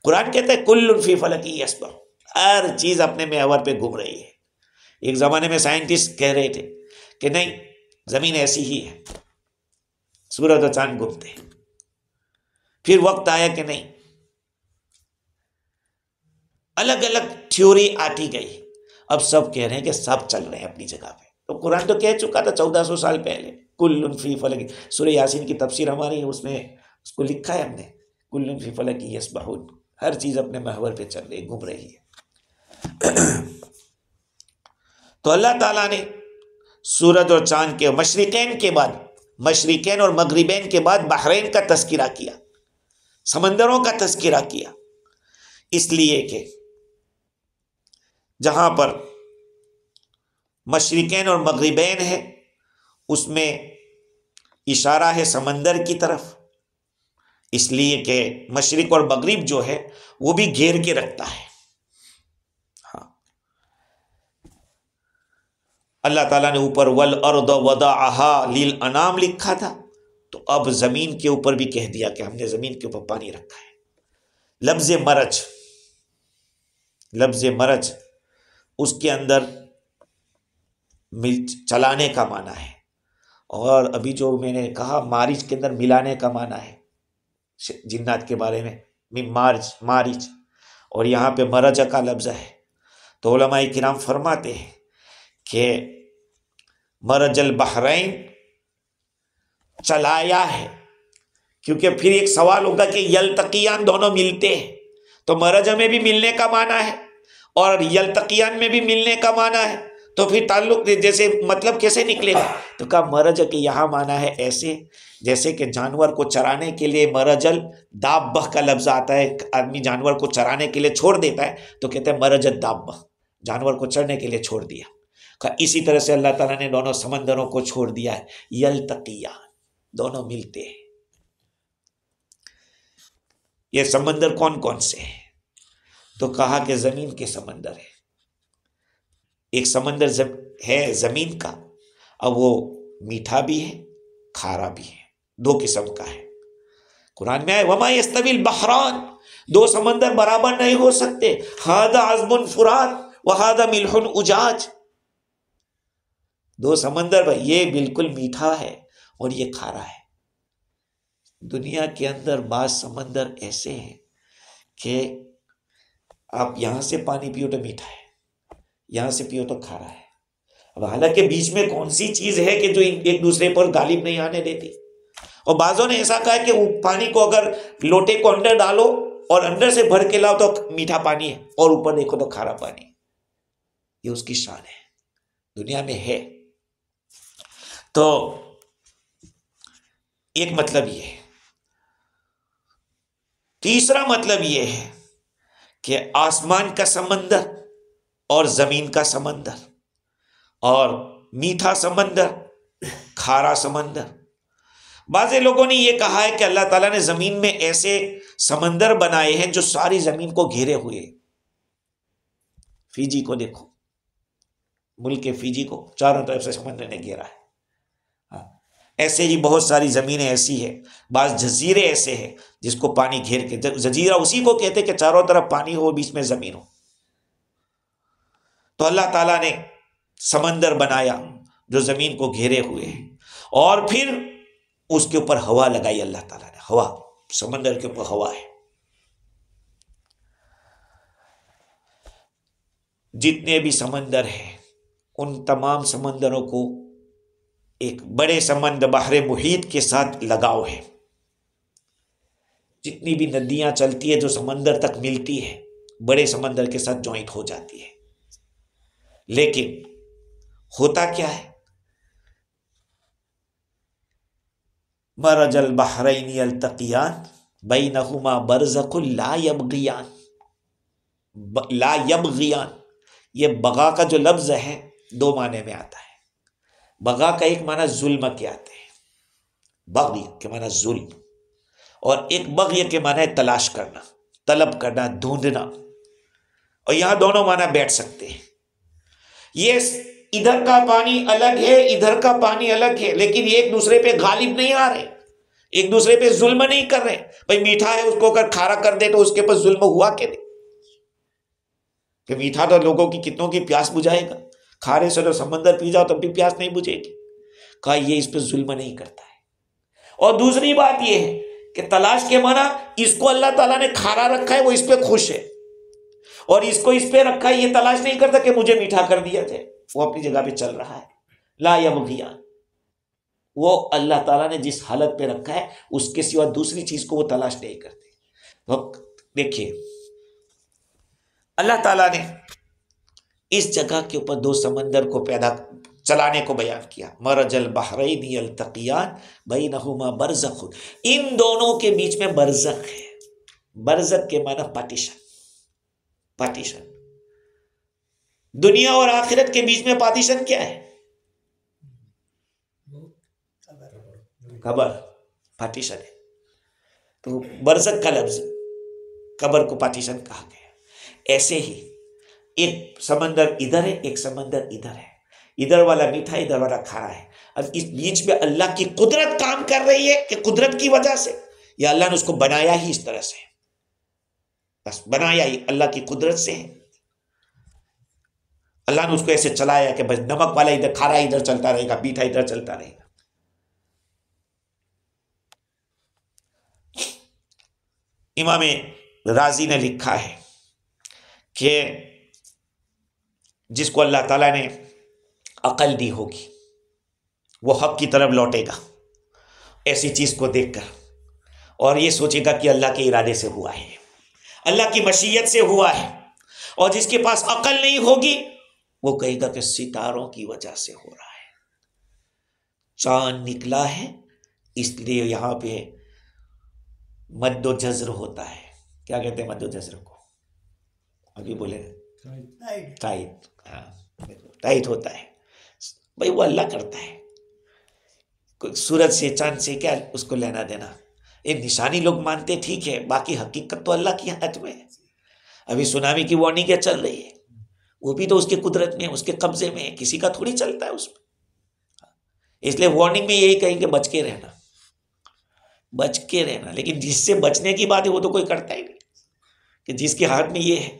قرآن کہتا ہے کل فی فلک یسبح, ہر چیز اپنے محور پہ گھوم رہی ہے. ایک زمانے میں سائنٹسٹ کہہ رہے تھے کہ نہیں زمین ایسی ہی ہے, سورج اور چاند گھومتے ہیں. پھر وقت آیا کہ نہیں, الگ الگ تھیوری آتی گئی, اب سب کہہ رہے ہیں کہ سب چل رہے ہیں اپنی جگہ پہ. تو قرآن تو کہہ چکا تھا 1400 سال پہلے, کل فی فلک. سورہ یاسین کی تفسیر ہماری ہے, اس میں اس کو لکھا ہے ہم نے, کل فی فلک یسبحون, ہر چیز اپنے محور پہ چل رہی, گھوم رہی ہے. تو اللہ تعالیٰ نے سورج اور چاند کے مشرقین کے بعد, مشرقین اور مغربین کے بعد بحرین کا تذکرہ کیا, سمندروں کا تذکرہ کیا, اس لیے کہ جہاں پر مشرقین اور مغربین ہے اس میں اشارہ ہے سمندر کی طرف، اس لیے کہ مشرق اور مغرب جو ہے وہ بھی گھیر کے رکھتا ہے۔ ہاں، اللہ تعالیٰ نے اوپر والارض وضعها للانام لکھا تھا، تو اب زمین کے اوپر بھی کہہ دیا کہ ہم نے زمین کے اوپر پانی رکھا ہے۔ لفظ مرج اس کے اندر چلانے کا معنی ہے، اور ابھی جو میں نے کہا مارج کے اندر ملانے کا معنی ہے جنات کے بارے میں، مارج، اور یہاں پہ مرج کا لفظ ہے۔ تو علماء کرام فرماتے ہیں کہ مرج البحرین چلایا ہے، کیونکہ پھر ایک سوال ہوگا کہ یلتقیان دونوں ملتے ہیں، تو مرج میں بھی ملنے کا معنی ہے اور یلتقیان میں بھی ملنے کا معنی ہے، تو پھر تعلق جیسے مطلب کیسے نکلے گا؟ تو کہا مرج کے یہاں معنی ہے ایسے جیسے کہ جانور کو چرانے کے لیے مرج الدابہ کا لفظ آتا ہے، آدمی جانور کو چرانے کے لیے چھوڑ دیتا ہے تو کہتے ہیں مرج الدابہ، جانور کو چرنے کے لیے چھوڑ دیا۔ اسی طرح سے اللہ تعالیٰ نے دونوں سمندروں کو چھوڑ دیا ہے، یلتقیان، دونوں ملتے ہیں۔ یہ سمندر کون کون سے ہیں؟ تو کہا کہ زمین کے سمندر ہے، ایک سمندر ہے زمین کا، اب وہ میٹھا بھی ہے کھارا بھی ہے، دو قسم کا ہے۔ قرآن میں آئے وما یستوی البحران، دو سمندر برابر نہیں ہو سکتے، ھذا عذب فرات وھذا ملح اجاج، دو سمندر بھائی، یہ بالکل میٹھا ہے اور یہ کھارا ہے۔ دنیا کے اندر بعض سمندر ایسے ہیں کہ آپ یہاں سے پانی پیو تو میٹھا ہے، یہاں سے پیو تو کھارا ہے۔ اب حالانکہ بیچ میں کون سی چیز ہے کہ جو ایک دوسرے پر غالب نہیں آنے دیتی؟ اور بعضوں نے ایسا کہا کہ وہ پانی کو اگر لوٹے کو اندر ڈالو اور اندر سے بھر کے لاؤ تو میٹھا پانی ہے، اور اوپر دیکھو تو کھارا پانی، یہ اس کی شان ہے، دنیا میں ہے۔ تو ایک مطلب یہ ہے۔ تیسرا مطلب یہ ہے کہ آسمان کا سمندر اور زمین کا سمندر، اور میٹھا سمندر، کھارا سمندر۔ بعض لوگوں نے یہ کہا ہے کہ اللہ تعالیٰ نے زمین میں ایسے سمندر بنائے ہیں جو ساری زمین کو گھیرے ہوئے۔ فیجی کو دیکھو، ملک فیجی کو چاروں طرف سے سمندر نے گھیرا ہے۔ ایسے ہی بہت ساری زمینیں ایسی ہیں، بعض جزیرے ایسے ہیں جس کو پانی گھیر کے، جزیرہ اسی کو کہتے کہ چاروں طرف پانی ہو بیچ میں زمین ہو۔ تو اللہ تعالیٰ نے سمندر بنایا جو زمین کو گھیرے ہوئے ہیں، اور پھر اس کے اوپر ہوا لگائی اللہ تعالیٰ نے، ہوا، سمندر کے اوپر ہوا ہے۔ جتنے بھی سمندر ہیں ان تمام سمندروں کو ایک بڑے سمندر بحر محیط کے ساتھ لگاؤ ہے۔ جتنی بھی ندیاں چلتی ہے جو سمندر تک ملتی ہے بڑے سمندر کے ساتھ جوائنٹ ہو جاتی ہے، لیکن ہوتا کیا ہے؟ مرج البحرین یلتقیان بینہما برزخ لا یبغیان، لا یبغیان، یہ بغا کا جو لفظ ہے دو معنی میں آتا ہے۔ بغا کا ایک معنی ظلم کے آتے ہیں، بغی کے معنی ظلم، اور ایک بغی کے معنی تلاش کرنا، طلب کرنا، ڈھونڈنا، اور یہاں دونوں معنی بیٹھ سکتے ہیں۔ یہ ادھر کا پانی الگ ہے، ادھر کا پانی الگ ہے، لیکن یہ ایک دوسرے پہ غالب نہیں آ رہے، ایک دوسرے پہ ظلم نہیں کر رہے۔ بھائی میٹھا ہے، اس کو اگر کھارا کر دے تو اس کے پاس ظلم ہوا کہ نہیں؟ کہ میٹھا تو لوگوں کی کتنوں کی پیاس بجھائے گا، کھارے سے تو سمندر پی جاؤ تب بھی پیاس نہیں بجھے گی۔ کہا یہ اس پہ ظلم نہیں کرتا ہے۔ اور دوسری بات یہ ہے کہ تلاش کے معنی اس کو اللہ تعالیٰ نے کھارا رکھا ہے، وہ اس پہ خوش ہے، اور اس کو اس پہ رکھا ہے، یہ تلاش نہیں کرتا کہ مجھے میٹھا کر دیا جائے، وہ اپنی جگہ پہ چل رہا ہے۔ لا یبغیان، وہ اللہ تعالیٰ نے جس حالت پہ رکھا ہے اس کے سوا دوسری چیز کو وہ تلاش نہیں کرتے۔ تو دیکھیے اللہ تعالیٰ نے اس جگہ کے اوپر دو سمندر کو پیدا چلانے کو بیان کیا، مرج البحرین یلتقیان بینہما برزخ، ان دونوں کے بیچ میں برزخ ہے۔ برزخ کے معنی پارٹیشن، پارٹیشن۔ دنیا اور آخرت کے بیچ میں پارٹیشن کیا ہے؟ قبر پارٹیشن ہے، تو برزخ کا لفظ قبر کو پارٹیشن کہا گیا۔ ایسے ہی ایک سمندر ادھر ہے، ایک سمندر ادھر ہے، ادھر والا میٹھا ہے، ادھر والا کھارا ہے۔ اب اس بیچ میں اللہ کی قدرت کام کر رہی ہے کہ قدرت کی وجہ سے، یا اللہ نے اس کو بنایا ہی اس طرح سے، بس بنایا ہی اللہ کی قدرت سے ہے۔ اللہ نے اس کو ایسے چلایا کہ بس نمک والا ادھر، کھارا ادھر چلتا رہے گا، میٹھا ادھر چلتا رہے گا۔ امام رازی نے لکھا ہے کہ جس کو اللہ تعالیٰ نے عقل دی ہوگی وہ حق کی طرف لوٹے گا ایسی چیز کو دیکھ کر، اور یہ سوچے گا کہ اللہ کے ارادے سے ہوا ہے، اللہ کی مشیت سے ہوا ہے۔ اور جس کے پاس عقل نہیں ہوگی وہ کہے گا کہ ستاروں کی وجہ سے ہو رہا ہے، چاند نکلا ہے اس لیے یہاں پہ مد و جزر ہوتا ہے۔ کیا کہتے ہیں مد و جزر کو؟ ابھی بولے ٹائٹ، ہاں ٹائٹ ہوتا ہے بھائی، وہ اللہ کرتا ہے، سورج سے چاند سے کیا اس کو لینا دینا؟ ایک نشانی لوگ مانتے ٹھیک ہے، باقی حقیقت تو اللہ کی ہاتھ میں ہے۔ ابھی سونامی کی وارننگ چل رہی ہے، وہ بھی تو اس کی قدرت میں، اس کے قبضے میں ہے، کسی کا تھوڑی چلتا ہے اس میں۔ اس لیے وارننگ میں یہی کہیں کہ بچ کے رہنا، بچ کے رہنا۔ لیکن جس سے بچنے کی بات ہے وہ تو کوئی کرتا ہی نہیں، کہ جس کے ہاتھ میں یہ ہے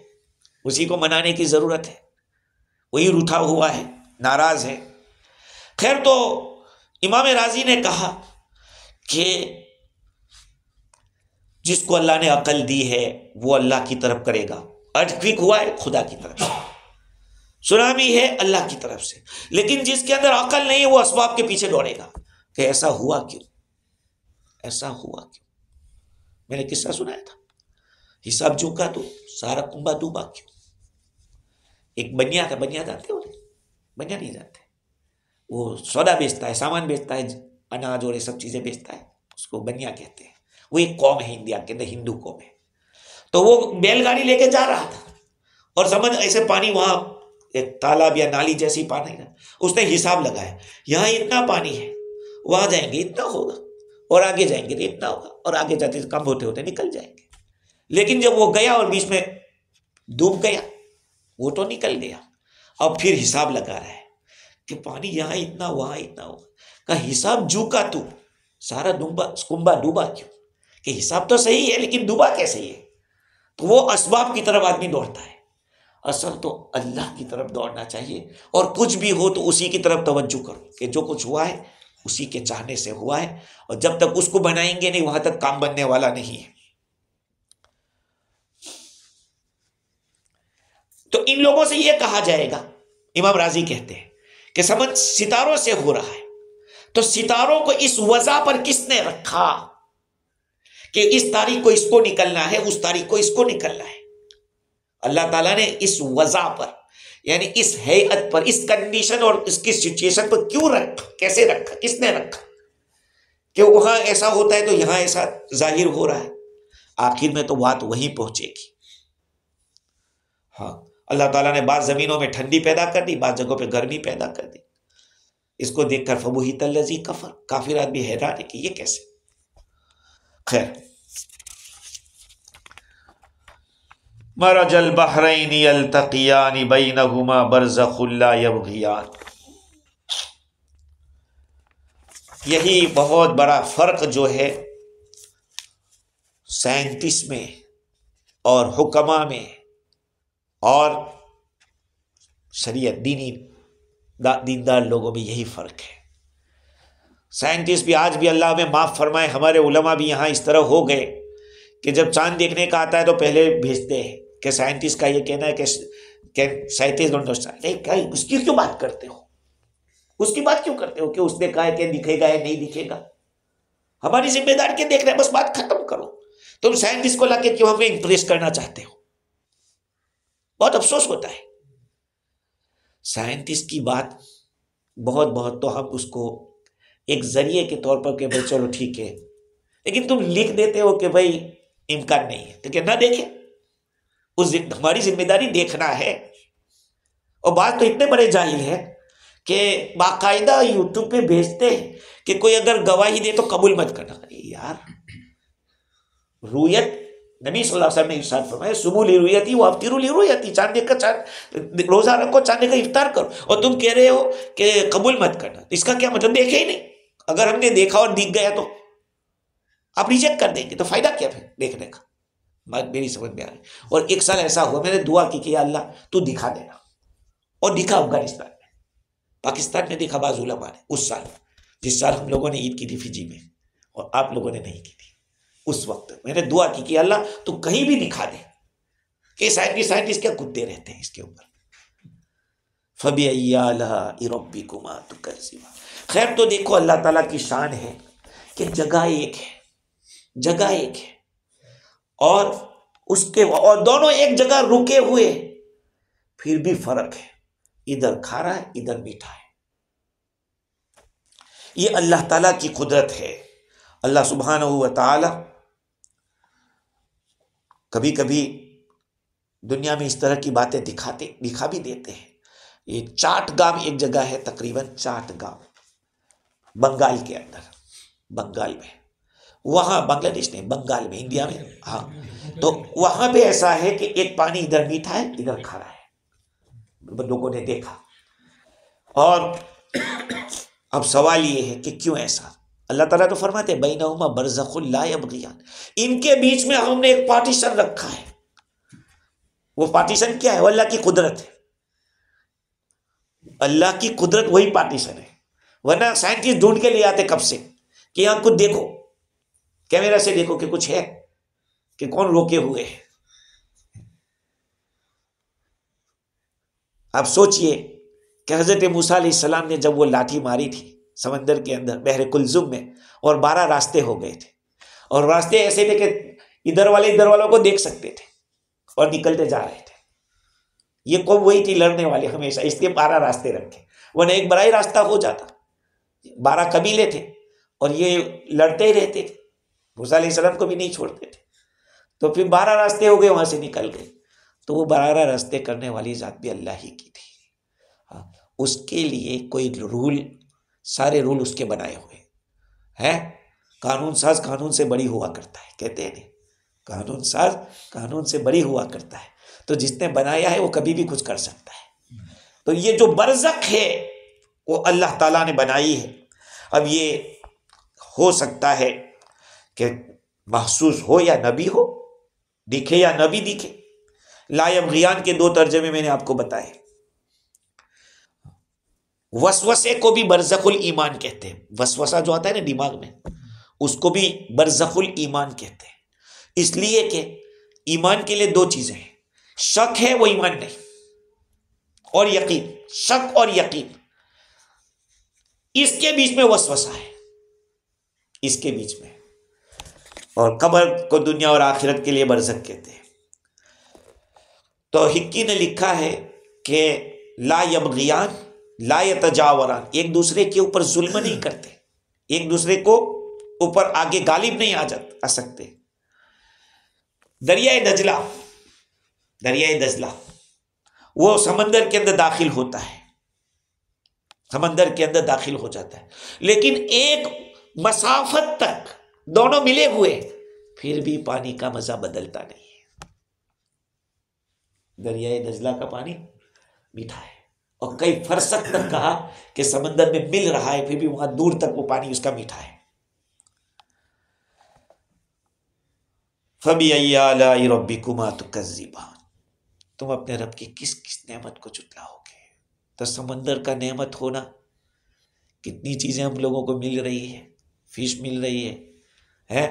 اسی کو منانے کی ضرورت ہے، وہی روٹھا ہوا ہے، ناراض ہے۔ خیر، تو امام رازی نے کہا کہ جس کو اللہ نے عقل دی ہے وہ اللہ کی طرف کرے گا۔ ارتھکویک ہوا ہے خدا کی طرف سے، سونامی ہے اللہ کی طرف سے، لیکن جس کے اندر عقل نہیں ہے وہ اسباب کے پیچھے دوڑے گا کہ ایسا ہوا کیوں، ایسا ہوا کیوں۔ میں نے قصہ سنایا تھا، حساب جھکا تو سارا کنبا ڈوبا کیوں۔ ایک بنیا تھا، بنیا جانتے ہو؟ بنیا نہیں جانتے؟ وہ سودا بیچتا ہے، سامان بیچتا ہے، اناج اور یہ سب چیزیں بیچتا ہے، اس کو بنیا کہتے ہیں۔ وہ ایک قوم ہے انڈیا کے اندر، ہندو قوم ہے۔ تو وہ بیل گاڑی لے کے جا رہا تھا اور سمجھ ایسے پانی، وہاں ایک تالاب یا نالی جیسی پانی ہے، اس نے حساب لگایا یہاں اتنا پانی ہے، وہاں جائیں گے اتنا ہوگا، اور آگے جائیں گے تو اتنا ہوگا، اور آگے جاتے کم ہوتے ہوتے نکل جائیں گے۔ لیکن جب وہ گیا اور بیچ میں ڈوب گیا، وہ تو نکل گیا، اب پھر حساب لگا رہا ہے کہ پانی یہاں اتنا، وہاں اتنا ہوگا۔ کہ حساب جھوکا تو سارا کنبا ڈوبا کیوں؟ کہ حساب تو صحیح ہے لیکن ڈوبا کیسے ہے؟ تو وہ اسباب کی طرف آدمی دوڑتا ہے، اصل تو اللہ کی طرف دوڑنا چاہیے، اور کچھ بھی ہو تو اسی کی طرف توجہ کرو کہ جو کچھ ہوا ہے اسی کے چاہنے سے ہوا ہے، اور جب تک اس کو بنائیں گے نہیں وہاں تک کام بننے والا نہیں ہے۔ تو ان لوگوں سے یہ کہا جائے گا، امام راضی کہتے ہیں کہ سمجھ ستاروں سے ہو رہا ہے، تو ستاروں کو اس وضع پر کس نے رکھا کہ اس تاریخ کو اس کو نکلنا ہے، اس تاریخ کو اس کو نکلنا ہے؟ اللہ تعالیٰ نے اس وضع پر، یعنی اس ہیئت پر، اس کنڈیشن اور اس کی سچویشن پر کیوں رکھا، کیسے رکھا، کس نے رکھا کہ وہاں ایسا ہوتا ہے تو یہاں ایسا ظاہر ہو رہا ہے؟ آخر میں تو بات وہیں پہنچے گی۔ ہاں، اللہ تعالیٰ نے بعض زمینوں میں ٹھنڈی پیدا کر دی، بعض جگہوں پہ گرمی پیدا کر دی۔ اس کو دیکھ کر فبہت الذی کفر، کافر آدمی حیران ہے کہ یہ کیسے۔ خیر، مرج البحرین یلتقیان بینہما برزخ لا یبغیان۔ یہی بہت بڑا فرق جو ہے سائنٹسٹ میں اور حکماء میں اور شریعت دینی دیندار لوگوں میں، یہی فرق ہے۔ سائنٹسٹ بھی آج بھی اللہ میں معاف فرمائے، ہمارے علماء بھی یہاں اس طرح ہو گئے کہ جب چاند دیکھنے کا آتا ہے تو پہلے بھیجتے ہیں کہ سائنٹسٹ کا یہ کہنا ہے کہ سائنٹسٹ ڈونٹ انڈرسٹینڈ۔ نہیں، اس کی کیوں بات کرتے ہو؟ اس کی بات کیوں کرتے ہو کہ اس نے کہا ہے کہ دکھے گا یا نہیں دکھے گا؟ ہماری ذمہ داری کے دیکھ رہے ہیں، بس بات ختم کرو۔ تم سائنٹسٹ کو لا کے کیوں ہمیں امپریس کرنا چاہتے ہو؟ بہت افسوس ہوتا ہے۔ سائنٹسٹ کی بات بہت تو ہم اس کو ایک ذریعے کے طور پر کہ بھائی چلو ٹھیک ہے، لیکن تم لکھ دیتے ہو کہ بھائی امکان نہیں ہے، تو کہ نہ دیکھیں، ہماری ذمہ داری دیکھنا ہے۔ اور بات تو اتنے بڑے جاہل ہیں کہ باقاعدہ یوٹیوب پہ بھیجتے ہیں کہ کوئی اگر گواہی دے تو قبول مت کرنا. یار رویت، نبی صلی اللہ علیہ وسلم نے ارشاد فرمایا صبح لرؤیتی و افطروا لرؤیتی، چاند دیکھ کر روزہ رکھو، چاند دیکھ کر افطار کرو، اور تم کہہ رہے ہو کہ قبول مت کرنا. اس کا کیا مطلب؟ دیکھے ہی نہیں. اگر ہم نے دیکھا اور دکھ گیا تو آپ ریجیکٹ کر دیں گے، تو فائدہ کیا پھر دیکھنے کا؟ بات میری سمجھ میں آ گئی. اور ایک سال ایسا ہوا میں نے دعا کی کہ یا اللہ تو دکھا دینا، اور دکھا افغانستان میں، پاکستان میں دیکھا بعض علماء نے اس سال، جس سال ہم لوگوں نے عید کی تھی فجی میں اور آپ لوگوں نے نہیں کی تھی. اس وقت میں نے دعا کی کہ اللہ تو کہیں بھی دکھا دے کہ سائنٹسٹ کیا کتے رہتے ہیں اس کے اوپر. فَبِأَيِّ آلَاءِ رَبِّكُمَا تُكَذِّبَانِ. خیر تو دیکھو اللہ تعالیٰ کی شان ہے کہ جگہ ایک ہے، جگہ ایک ہے، اور اس کے اور دونوں ایک جگہ رکے ہوئے، پھر بھی فرق ہے. ادھر کھارا ہے، ادھر میٹھا ہے. یہ اللہ تعالیٰ کی قدرت ہے. اللہ سبحانہ و تعالی کبھی کبھی دنیا میں اس طرح کی باتیں دکھا بھی دیتے ہیں. یہ چاٹ گام ایک جگہ ہے، تقریباً چاٹ گام بنگال کے اندر، بنگال میں، وہاں بنگلہ دیش نہیں، بنگال میں، انڈیا میں. ہاں تو وہاں پہ ایسا ہے کہ ایک پانی ادھر میٹھا ہے، ادھر کھارا ہے، لوگوں نے دیکھا. اور اب سوال یہ ہے کہ کیوں ایسا؟ اللہ تعالیٰ تو فرماتے ہیں بینہما برزخ لا یبغیان، ان کے بیچ میں ہم نے ایک پارٹیشن رکھا ہے. وہ پارٹیشن کیا ہے؟ وہ اللہ کی قدرت ہے. اللہ کی قدرت وہی پارٹیشن ہے. ورنہ سائنٹسٹ ڈھونڈ کے لے آتے کب سے کہ یہاں کچھ دیکھو، کیمرہ سے دیکھو کہ کچھ ہے، کہ کون روکے ہوئے ہے. آپ سوچئے کہ حضرت موسیٰ علیہ السلام نے جب وہ لاٹھی ماری تھی سمندر کے اندر بحر کلزم میں، اور 12 راستے ہو گئے تھے، اور راستے ایسے تھے کہ ادھر والوں کو دیکھ سکتے تھے اور نکلتے جا رہے تھے. یہ قوم وہی تھی لڑنے والے ہمیشہ، اس لیے 12 راستے رکھے، ورنہ ایک برائی راستہ ہو جاتا. 12 قبیلے تھے اور یہ لڑتے ہی رہتے تھے، موسیٰ علیہ السلام کو بھی نہیں چھوڑتے تھے. تو پھر 12 راستے ہو گئے، وہاں سے نکل گئے. تو وہ 12 راستے کرنے والی ذات بھی اللہ ہی کی تھی. اس کے لیے کوئی رول، سارے رول اس کے بنائے ہوئے ہیں. قانون ساز قانون سے بڑی ہوا کرتا ہے، کہتے ہیں قانون ساز قانون سے بڑی ہوا کرتا ہے. تو جس نے بنایا ہے وہ کبھی بھی کچھ کر سکتا ہے. تو یہ جو برزخ ہے وہ اللہ تعالیٰ نے بنائی ہے. اب یہ ہو سکتا ہے کہ محسوس ہو یا نہ بھی ہو، دکھے یا نہ بھی دکھے. لا یبغیان کے 2 ترجمے میں نے آپ کو بتائے. وسوسے کو بھی برزخ الایمان کہتے ہیں. وسوسہ جو آتا ہے نا دماغ میں، اس کو بھی برزخ الایمان کہتے ہیں. اس لیے کہ ایمان کے لیے 2 چیزیں ہیں، شک ہے وہ ایمان نہیں، اور یقین. شک اور یقین، اس کے بیچ میں وسوسہ ہے، اس کے بیچ میں. اور قبر کو دنیا اور آخرت کے لیے برزخ کہتے ہیں. تو حکی نے لکھا ہے کہ لا یبغیان لا یتجاوران، ایک دوسرے کے اوپر ظلم نہیں کرتے، ایک دوسرے کو اوپر آگے غالب نہیں آ سکتے. دریائے دجلہ وہ سمندر کے اندر داخل ہوتا ہے، سمندر کے اندر داخل ہو جاتا ہے، لیکن ایک مسافت تک دونوں ملے ہوئے، پھر بھی پانی کا مزہ بدلتا نہیں ہے. دریائے دجلہ کا پانی میٹھا ہے، اور کئی فرسخ تک کہا کہ سمندر میں مل رہا ہے، پھر بھی وہاں دور تک وہ پانی اس کا میٹھا ہے. فَبِأَيِّ آلَاءِ رَبِّكُمَا تُكَذِّبَانِ. تم اپنے رب کی کس نعمت کو جھٹلاؤ گے؟ تو سمندر کا نعمت ہونا، کتنی چیزیں ہم لوگوں کو مل رہی ہے، فش مل رہی ہے،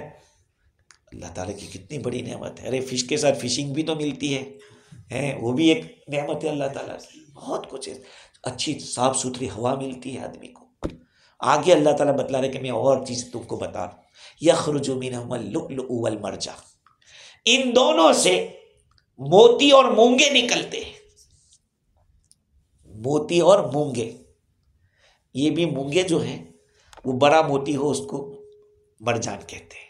اللہ تعالیٰ کی کتنی بڑی نعمت ہے. ارے فش کے ساتھ فشنگ بھی تو ملتی ہے، وہ بھی ایک نعمت ہے اللہ تعالیٰ کی. بہت کچھ ہے، اچھی صاف ستھری ہوا ملتی ہے آدمی کو. آگے اللہ تعالیٰ بتلا رہے کہ میں اور چیز تم کو بتا رہا ہوں. یخرج منہما اللؤلؤ والمرجان، ان دونوں سے موتی اور مونگے نکلتے ہیں. موتی اور مونگے، یہ بھی مونگے جو ہیں وہ بڑا موتی ہو اس کو مرجان کہتے ہیں.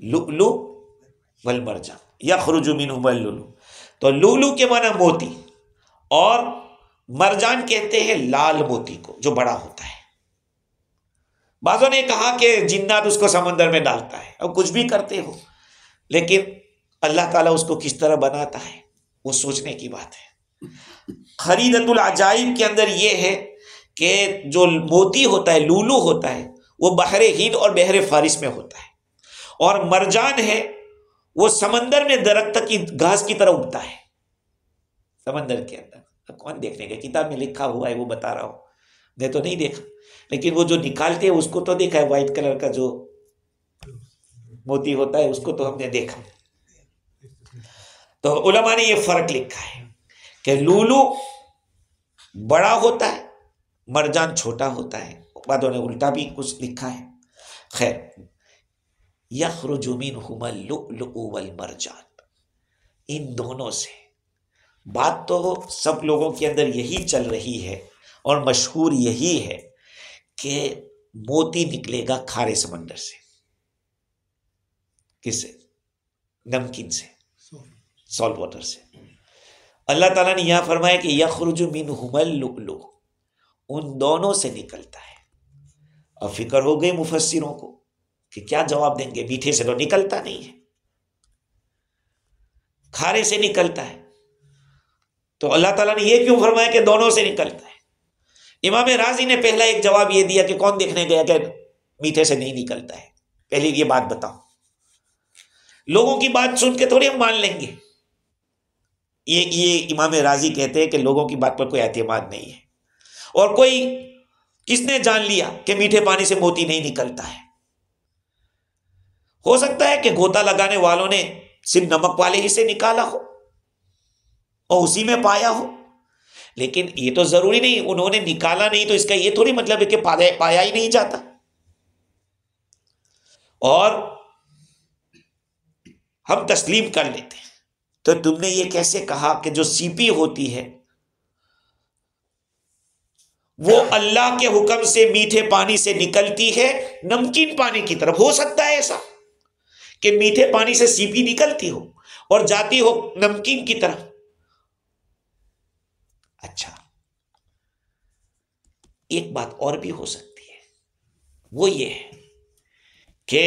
لؤلؤ والمرجان یخرج منہما اللؤلؤ. تو لؤلؤ کے معنی موتی، اور مرجان کہتے ہیں لال موتی کو جو بڑا ہوتا ہے. بعضوں نے کہا کہ جنات اس کو سمندر میں ڈالتا ہے، اور کچھ بھی کرتے ہو، لیکن اللہ تعالیٰ اس کو کس طرح بناتا ہے وہ سوچنے کی بات ہے. خریدۃ العجائب کے اندر یہ ہے کہ جو موتی ہوتا ہے، لولو ہوتا ہے، وہ بحر ہند اور بحر فارس میں ہوتا ہے، اور مرجان ہے وہ سمندر میں درخت کی گھاس کی طرح اگتا ہے سمندر کے اندر. کون دیکھنے کا، کتاب میں لکھا ہوا ہے وہ بتا رہا ہوں، میں تو نہیں دیکھا، لیکن وہ جو نکالتے ہیں اس کو تو دیکھا ہے، وائٹ کلر کا جو موتی ہوتا ہے اس کو تو ہم نے دیکھا. تو علماء نے یہ فرق لکھا ہے کہ لولو بڑا ہوتا ہے، مرجان چھوٹا ہوتا ہے. بعدوں نے الٹا بھی کچھ لکھا ہے. خیر، یخرج منہما اللؤلؤ والمرجان، ان دونوں سے بات تو سب لوگوں کے اندر یہی چل رہی ہے اور مشہور یہی ہے کہ موتی نکلے گا کھارے سمندر سے. کس سے؟ نمکین سے، سالٹ واٹر سے. اللہ تعالیٰ نے یہاں فرمایا کہ یخرج منہما اللؤلؤ، ان دونوں سے نکلتا ہے. اب فکر ہو گئی مفسروں کو کہ کیا جواب دیں گے، میٹھے سے تو نکلتا نہیں ہے، کھارے سے نکلتا ہے، تو اللہ تعالیٰ نے یہ کیوں فرمایا کہ دونوں سے نکلتا ہے؟ امام راضی نے پہلا ایک جواب یہ دیا کہ کون دیکھنے گیا کہ میٹھے سے نہیں نکلتا ہے، پہلے یہ بات بتاؤ. لوگوں کی بات سن کے تھوڑی ہم مان لیں گے. یہ امام راضی کہتے ہیں کہ لوگوں کی بات پر کوئی اعتماد نہیں ہے. اور کوئی کس نے جان لیا کہ میٹھے پانی سے موتی نہیں نکلتا ہے؟ ہو سکتا ہے کہ غوطہ لگانے والوں نے صرف نمک والے ہی سے نکالا ہو اور اسی میں پایا ہو، لیکن یہ تو ضروری نہیں. انہوں نے نکالا نہیں تو اس کا یہ تھوڑی مطلب ہے کہ پایا ہی نہیں جاتا. اور ہم تسلیم کر لیتے ہیں. تو تم نے یہ کیسے کہا کہ جو سیپی ہوتی ہے وہ اللہ کے حکم سے میٹھے پانی سے نکلتی ہے نمکین پانی کی طرف؟ ہو سکتا ہے ایسا کہ میٹھے پانی سے سیپی نکلتی ہو اور جاتی ہو نمکین کی طرف. اچھا، ایک بات اور بھی ہو سکتی ہے، وہ یہ ہے کہ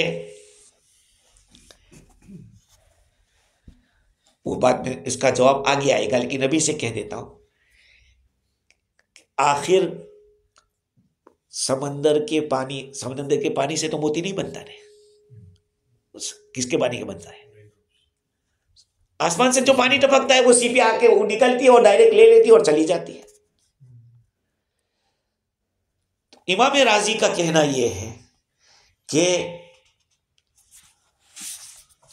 وہ بات میں اس کا جواب آگے آئے گا، لیکن ابھی سے کہہ دیتا ہوں، آخر سمندر کے پانی سے تو موتی نہیں بنتا ہے. کس کے پانی کے بنتا ہے؟ آسمان سے جو پانی ٹپکتا ہے وہ سیپی آ کے وہ نکلتی ہے اور ڈائریکٹ لے لیتی ہے اور چلی جاتی ہے. تو امام راضی کا کہنا یہ ہے کہ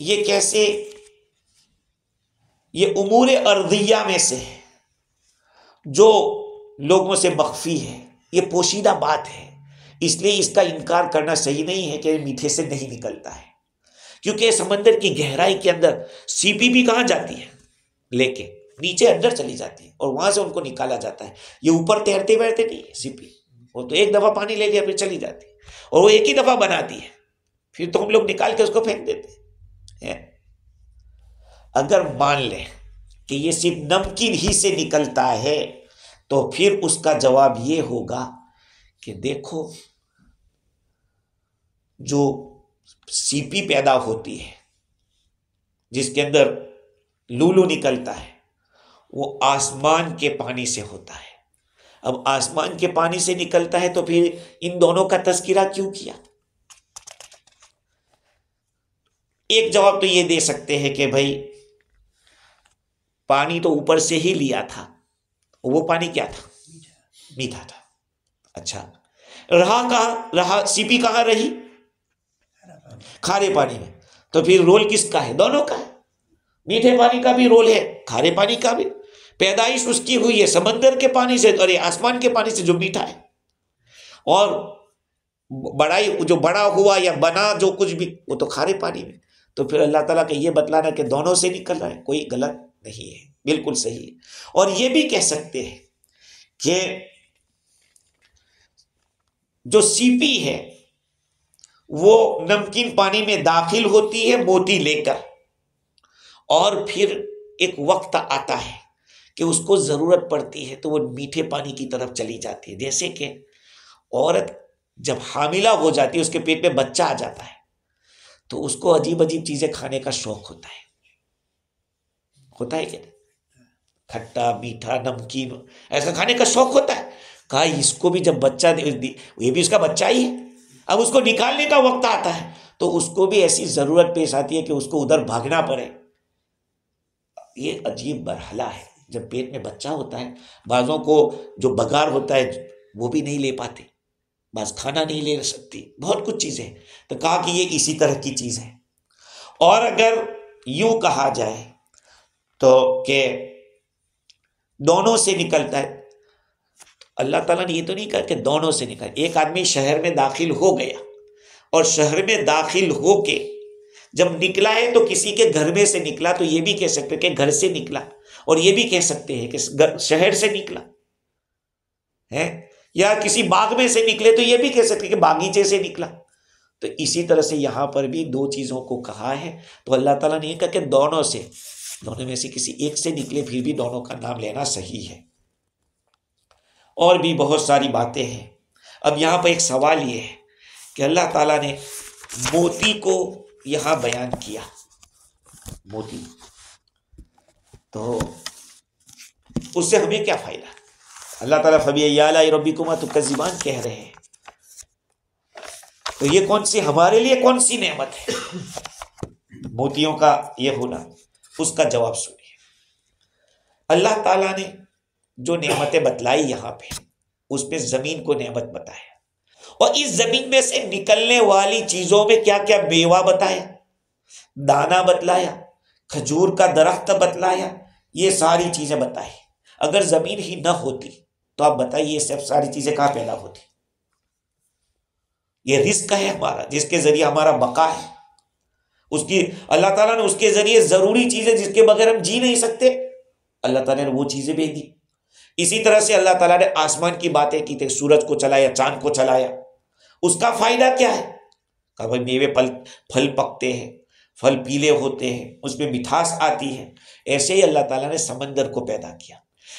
یہ کیسے، یہ امور ارضیہ میں سے ہے جو لوگوں سے مخفی ہے، یہ پوشیدہ بات ہے، اس لیے اس کا انکار کرنا صحیح نہیں ہے کہ میٹھے سے نہیں نکلتا ہے. کیونکہ سمندر کی گہرائی کے اندر سیپی بھی کہاں جاتی ہے، لے کے نیچے اندر چلی جاتی ہے اور وہاں سے ان کو نکالا جاتا ہے. یہ اوپر تیرتے بیٹھتے نہیں ہے سیپی، وہ تو ایک دفعہ پانی لے لیا پھر چلی جاتی ہے، اور وہ ایک ہی دفعہ بناتی ہے، پھر تو ہم لوگ نکال کے اس کو پھینک دیتے ہیں. اگر مان لیں کہ یہ صرف نمکین ہی سے نکلتا ہے تو پھر اس کا جواب یہ ہوگا کہ دیکھو جو سیپی پیدا ہوتی ہے جس کے اندر لولو نکلتا ہے وہ آسمان کے پانی سے ہوتا ہے. اب آسمان کے پانی سے نکلتا ہے تو پھر ان دونوں کا تذکرہ کیوں کیا؟ ایک جواب تو یہ دے سکتے ہیں کہ بھائی پانی تو اوپر سے ہی لیا تھا، وہ پانی کیا تھا؟ میٹھا تھا. اچھا، رہا سیپی کہاں رہی؟ کھارے پانی میں. تو پھر رول کس کا ہے؟ دونوں کا ہے. میٹھے پانی کا بھی رول ہے، کھارے پانی کا بھی. پیدائش اس کی ہوئی ہے سمندر کے پانی سے اور آسمان کے پانی سے جو میٹھا ہے، اور بڑائی جو بڑا ہوا یا بنا جو کچھ بھی وہ تو کھارے پانی میں. تو پھر اللہ تعالیٰ کا یہ بتلانا کہ دونوں سے نکل رہا ہے کوئی غلط نہیں ہے، بالکل صحیح ہے. اور یہ بھی کہہ سکتے ہیں کہ جو سیپی ہے وہ نمکین پانی میں داخل ہوتی ہے موتی لے کر، اور پھر ایک وقت آتا ہے کہ اس کو ضرورت پڑتی ہے تو وہ میٹھے پانی کی طرف چلی جاتی ہے. جیسے کہ عورت جب حاملہ ہو جاتی ہے، اس کے پیٹ میں بچہ آ جاتا ہے تو اس کو عجیب عجیب چیزیں کھانے کا شوق ہوتا ہے کہ نہیں؟ کھٹا میٹھا نمکین ایسا کھانے کا شوق ہوتا ہے. کہا اس کو بھی جب بچہ، یہ بھی اس کا بچہ ہی ہے، اب اس کو نکالنے کا وقت آتا ہے تو اس کو بھی ایسی ضرورت پیش آتی ہے کہ اس کو ادھر بھاگنا پڑے. یہ عجیب مرحلہ ہے. جب پیٹ میں بچہ ہوتا ہے، بعضوں کو جو بگار ہوتا ہے وہ بھی نہیں لے پاتے، بعض کھانا نہیں لے سکتی، بہت کچھ چیزیں. تو کہا کہ یہ اسی طرح کی چیز ہے. اور اگر یوں کہا جائے تو کہ دونوں سے نکلتا ہے، اللہ تعالیٰ نے یہ تو نہیں کہا کہ دونوں سے نکل. ایک آدمی شہر میں داخل ہو گیا اور شہر میں داخل ہو کے جب نکلا ہے تو کسی کے گھر میں سے نکلا تو یہ بھی کہہ سکتے کہ گھر سے نکلا، اور یہ بھی کہہ سکتے ہیں کہ شہر سے نکلا ہے، یا کسی باغ میں سے نکلے تو یہ بھی کہہ سکتے کہ باغیچے سے نکلا. تو اسی طرح سے یہاں پر بھی دو چیزوں کو کہا ہے تو اللہ تعالیٰ نے یہ کہا کہ دونوں میں سے کسی ایک سے نکلے، پھر بھی دونوں کا نام لینا صحیح ہے. اور بھی بہت ساری باتیں ہیں. اب یہاں پر ایک سوال یہ ہے کہ اللہ تعالیٰ نے موتی کو یہاں بیان کیا، موتی، تو اس سے ہمیں کیا فائدہ؟ اللہ تعالیٰ فبأي آلاء ربكما تكذبان کہہ رہے ہیں، تو یہ کون سی ہمارے لیے کون سی نعمت ہے موتیوں کا یہ ہونا؟ اس کا جواب سنیے. اللہ تعالیٰ نے جو نعمتیں بتلائی یہاں پہ، اس میں زمین کو نعمت بتایا، اور اس زمین میں سے نکلنے والی چیزوں میں کیا کیا میوہ بتایا، دانا بتلایا، کھجور کا درخت بتلایا، یہ ساری چیزیں بتائی. اگر زمین ہی نہ ہوتی تو آپ بتائیے یہ سب ساری چیزیں کہاں پیدا ہوتی؟ یہ رزق ہے ہمارا جس کے ذریعے ہمارا بقا ہے. اس کی اللہ تعالیٰ نے اس کے ذریعے ضروری چیزیں جس کے بغیر ہم جی نہیں سکتے، اللہ تعالیٰ نے وہ چیزیں بھیج دی. اسی طرح سے اللہ تعالیٰ نے آسمان کی باتیں کی تھی، سورج کو چلایا، چاند کو چلایا. اس کا فائدہ کیا ہے؟ کہا بھائی میوے پھل پکتے ہیں، پھل پیلے ہوتے ہیں، اس میں مٹھاس آتی ہے. ایسے ہی اللہ تعالیٰ نے سمندر کو پیدا کیا.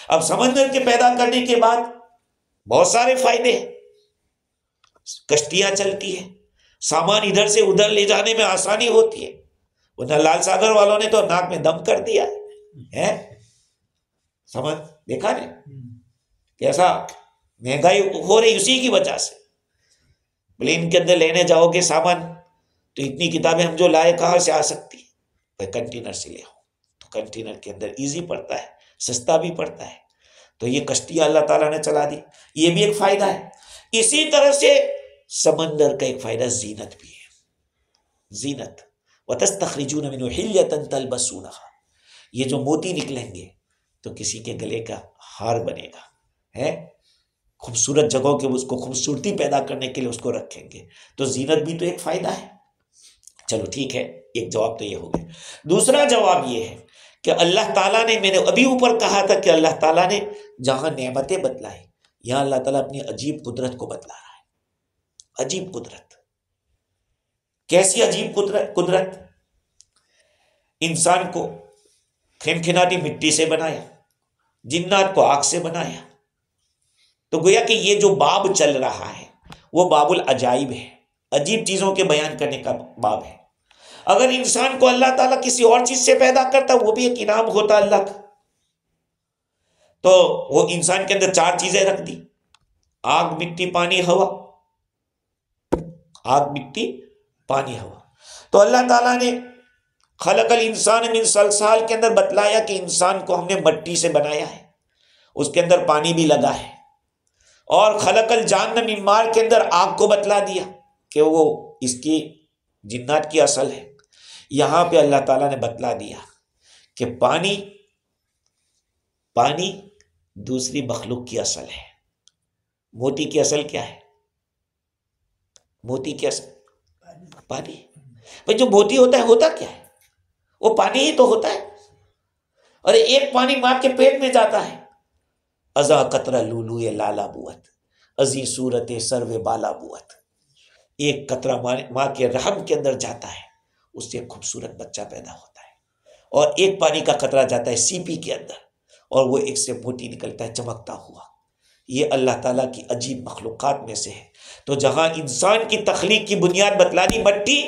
اب سمندر کے پیدا کرنے کے بعد بہت سارے فائدے ہیں. کشتیاں چلتی ہیں، سامان ادھر سے ادھر لے جانے میں آسانی ہوتی ہے. ورنہ لال ساگر والوں نے تو ناک میں دم کر دیا ہے. سمجھ دیکھا نہیں کیسا مہنگائی ہو رہی اسی کی وجہ سے. پلین کے اندر لینے جاؤ گے سامان تو اتنی کتابیں ہم جو لائے کہاں سے آ سکتی ہے؟ بھائی کنٹینر سے لے آؤ تو کنٹینر کے اندر ایزی پڑتا ہے، سستا بھی پڑتا ہے. تو یہ کشتیاں اللہ تعالیٰ نے چلا دی، یہ بھی ایک فائدہ ہے. اسی طرح سے سمندر کا ایک فائدہ زینت بھی ہے. زینت وَتَسْتَخْرِجُونَ مِنْهُ حِلْيَةً تَلْبَسُونَهَا، یہ جو موتی نکلیں گے تو کسی کے گلے کا ہار بنے گا، ہے خوبصورت جگہوں کے اس کو خوبصورتی پیدا کرنے کے لیے اس کو رکھیں گے. تو زینت بھی تو ایک فائدہ ہے. چلو ٹھیک ہے، ایک جواب تو یہ ہو گیا. دوسرا جواب یہ ہے کہ اللہ تعالیٰ نے، میں نے ابھی اوپر کہا تھا کہ اللہ تعالیٰ نے جہاں نعمتیں بتلائی، یہاں اللہ تعالیٰ اپنی عجیب قدرت کو بتلا رہا ہے. عجیب قدرت، کیسی عجیب قدرت؟ انسان کو کھنکھناتی مٹی سے بنایا، جنات کو آگ سے بنایا. تو گویا کہ یہ جو باب چل رہا ہے وہ باب العجائب ہے، عجیب چیزوں کے بیان کرنے کا باب ہے. اگر انسان کو اللہ تعالیٰ کسی اور چیز سے پیدا کرتا وہ بھی ایک انعام ہوتا اللہ کا. تو وہ انسان کے اندر چار چیزیں رکھ دی: آگ، مٹی، پانی، ہوا. آگ، مٹی، پانی، ہوا. تو اللہ تعالیٰ نے خلق الانسان من صلصال کے اندر بتلایا کہ انسان کو ہم نے مٹی سے بنایا ہے، اس کے اندر پانی بھی لگا ہے. اور خلق الجان من مار کے اندر آگ کو بتلا دیا کہ وہ اس کی جنات کی اصل ہے. یہاں پہ اللہ تعالیٰ نے بتلا دیا کہ پانی دوسری مخلوق کی اصل ہے. موتی کی اصل کیا ہے؟ موتی کی اصل پانی. بھائی جو موتی ہوتا ہے ہوتا کیا ہے؟ وہ پانی ہی تو ہوتا ہے. اور ایک پانی ماں کے پیٹ میں جاتا ہے، ازا قطرہ لولو لالا بوت، ازی صورت سرو بالا بوت. ایک قطرہ ماں کے رحم کے اندر جاتا ہے، اس سے ایک خوبصورت بچہ پیدا ہوتا ہے. اور ایک پانی کا قطرہ جاتا ہے سی پی کے اندر، اور وہ ایک سے موتی نکلتا ہے چمکتا ہوا. یہ اللہ تعالیٰ کی عجیب مخلوقات میں سے ہے. تو جہاں انسان کی تخلیق کی بنیاد بتلا دی مٹی،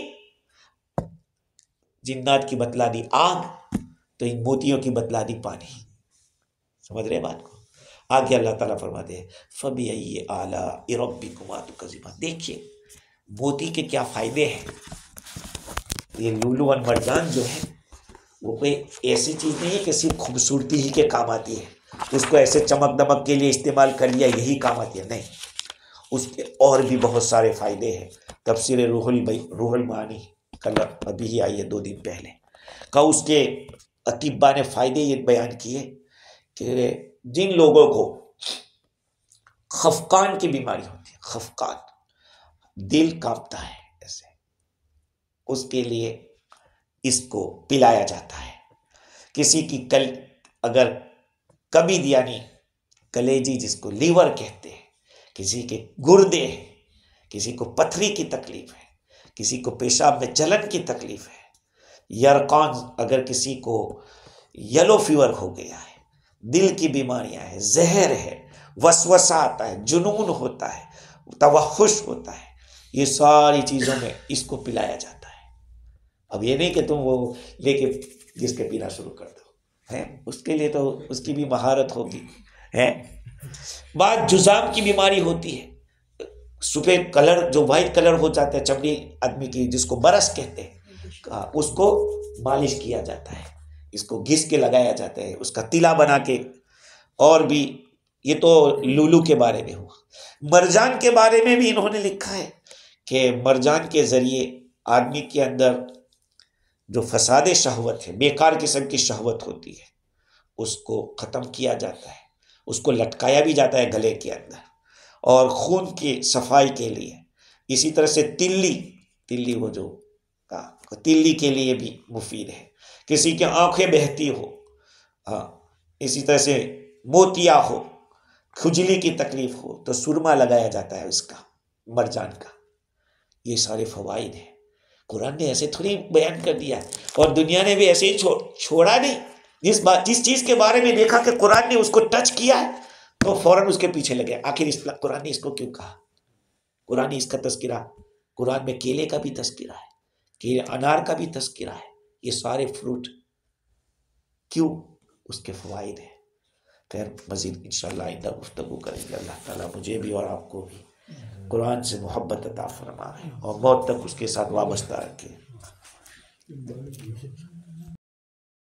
جنات کی بتلا دی آگ، تو ان موتیوں کی بتلا دی پانی. سمجھ رہے بات کو؟ آگے اللہ تعالیٰ فرماتے ہیں فَبِأَيِّ آلَاءِ رَبِّكُمَا تُكَذِّبَانِ. دیکھیے موتی کے کیا فائدے ہیں. یہ لولو اور مرجان جو ہے وہ کوئی ایسی چیز نہیں ہے کہ صرف خوبصورتی ہی کے کام آتی ہے، اس کو ایسے چمک دمک کے لیے استعمال کر لیا یہی کام آتی ہے، نہیں. اس کے اور بھی بہت سارے فائدے ہیں. تفسیر روح المعانی کل ابھی ہی آئی ہے 2 دن پہلے کا، اس کے اطباء نے فائدے یہ بیان کیے کہ جن لوگوں کو خفقان کی بیماری ہوتی ہے، خفقان دل کانپتا ہے ایسے، اس کے لیے اس کو پلایا جاتا ہے. کسی کی اگر کبد یعنی کلیجی جس کو لیور کہتے ہیں، کسی کے گردے ہیں، کسی کو پتھری کی تکلیف ہے، کسی کو پیشاب میں جلن کی تکلیف ہے، یرقان اگر کسی کو یلو فیور ہو گیا ہے، دل کی بیماریاں ہیں، زہر ہے، وسوسہ آتا ہے، جنون ہوتا ہے، توحش ہوتا ہے، یہ ساری چیزوں میں اس کو پلایا جاتا ہے. اب یہ نہیں کہ تم وہ لے کے جس کے پینا شروع کر دو، اس کے لیے تو اس کی بھی مہارت ہوگی. بعض جذام کی بیماری ہوتی ہے، سفید کلر جو وائٹ کلر ہو جاتا ہے چمڑی آدمی کی، جس کو برس کہتے ہیں، اس کو مالش کیا جاتا ہے، اس کو گھس کے لگایا جاتا ہے، اس کا تلا بنا کے. اور بھی یہ تو لولو کے بارے میں ہوا. مرجان کے بارے میں بھی انہوں نے لکھا ہے کہ مرجان کے ذریعے آدمی کے اندر جو فساد شہوت ہے، بیکار قسم کی شہوت ہوتی ہے، اس کو ختم کیا جاتا ہے، اس کو لٹکایا بھی جاتا ہے گلے کے اندر، اور خون کی صفائی کے لیے. اسی طرح سے تلی وہ جو تلی کے لیے بھی مفید ہے. کسی کی آنکھیں بہتی ہو، اسی طرح سے موتیا ہو، کھجلی کی تکلیف ہو، تو سرما لگایا جاتا ہے اس کا، مرجان کا. یہ سارے فوائد ہیں. قرآن نے ایسے تھوڑی بیان کر دیا، اور دنیا نے بھی ایسے ہی چھوڑا نہیں. جس چیز کے بارے میں دیکھا کہ قرآن نے اس کو ٹچ کیا ہے تو فوراً اس کے پیچھے لگے. آخر قرآن نے اس کو کیوں کہا؟ قرآن نے اس کا تذکرہ، قرآن میں کیلے کا بھی تذکرہ ہے، انار کا بھی تذکرہ ہے. یہ سارے فروٹ کیوں؟ اس کے فوائد ہیں. خیر مزید انشاءاللہ آئندہ گفتگو کریں گے. اللہ تعالیٰ مجھے بھی اور آپ کو بھی قرآن سے محبت عطا فرمائے اور موت تک اس کے ساتھ وابستہ رکھے.